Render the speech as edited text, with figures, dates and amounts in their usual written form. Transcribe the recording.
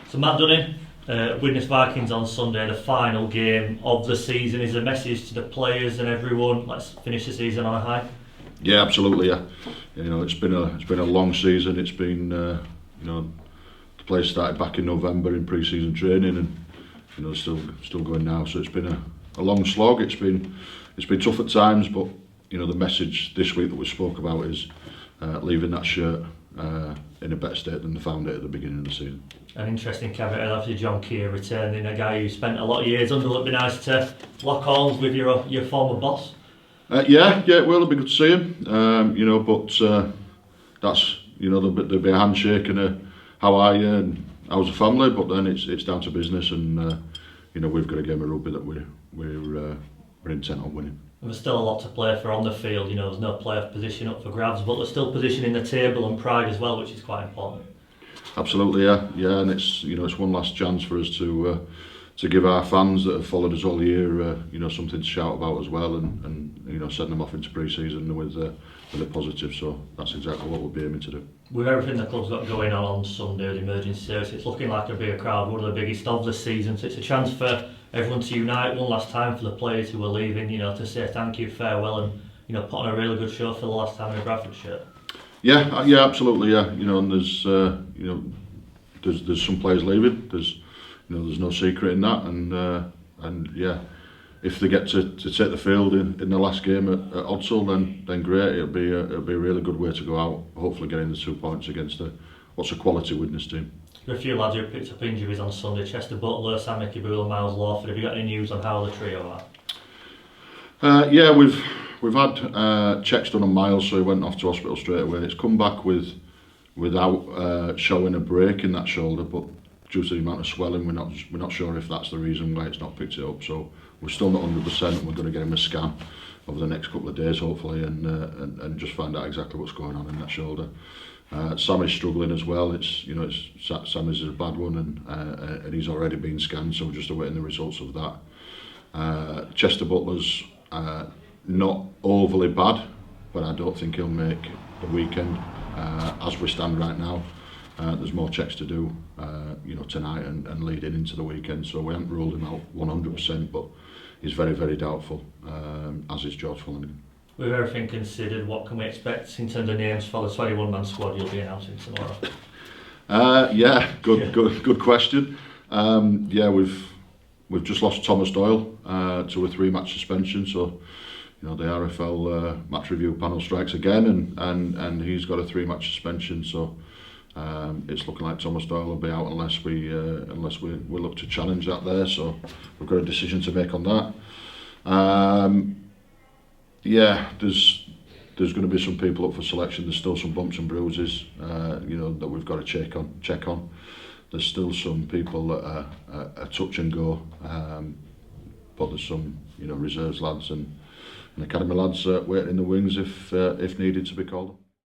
So Matt Dunning, Widnes Vikings on Sunday, the final game of the season. Is a message to the players and everyone. Let's finish the season on a high. Yeah, absolutely. Yeah, it's been a long season. It's been the players started back in November in pre-season training, and still going now. So it's been a long slog. It's been tough at times, but the message this week that we spoke about is leaving that shirt in a better state than they found it at the beginning of the season. An interesting caveat after John Keir returning, a guy who spent a lot of years under. It'd be nice to lock arms with your former boss. Yeah, it will. It'll be good to see him. But that's there'll be a handshake and a how are you and how's the family. But then it's down to business, and we've got a game of rugby that we're intent on winning. And there's still a lot to play for on the field. There's no playoff position up for grabs, but there's still position in the table and pride as well, which is quite important. Absolutely, yeah, and it's one last chance for us to give our fans that have followed us all year, something to shout about as well, and send them off into pre-season with a positive. So that's exactly what we'll be aiming to do. With everything the club's got going on Sunday, the emergency service, it's looking like a bigger crowd, one of the biggest of the season. So it's a chance for everyone to unite one last time for the players who are leaving, to say thank you, farewell, and put on a really good show for the last time in a Bradford shirt. Yeah, absolutely, yeah. And there's some players leaving. There's no secret in that, and yeah, if they get to take the field in the last game at Odsal, then great. It'll be a really good way to go out. Hopefully, getting the 2 points against what's a quality Widnes team. There are a few lads who picked up injuries on Sunday. Chester Butler, Sammy Kabula, Miles Lawford. Have you got any news on how the trio are? Yeah, we've had checks done on Miles, so he went off to hospital straight away. It's come back without showing a break in that shoulder, but due to the amount of swelling, we're not sure if that's the reason why it's not picked it up. So we're still not 100%. We're going to get him a scan over the next couple of days, hopefully, and just find out exactly what's going on in that shoulder. Sammy's struggling as well. Sammy's a bad one, and he's already been scanned, so we're just awaiting the results of that. Chester Butler's not overly bad, but I don't think he'll make the weekend as we stand right now. There's more checks to do, tonight and leading into the weekend. So we haven't ruled him out 100%, but he's very, very doubtful, as is George Flanagan. With everything considered, what can we expect in terms of names for the 21-man squad you'll be announcing tomorrow? Good question. We've just lost Thomas Doyle to a 3-match suspension, so the RFL match review panel strikes again, and he's got a 3-match suspension. So it's looking like Thomas Doyle will be out unless we look to challenge that there. So we've got a decision to make on that. There's going to be some people up for selection. There's still some bumps and bruises, that we've got to check on. There's still some people that are touch and go, but there's some reserves lads and academy lads waiting in the wings if needed to be called up.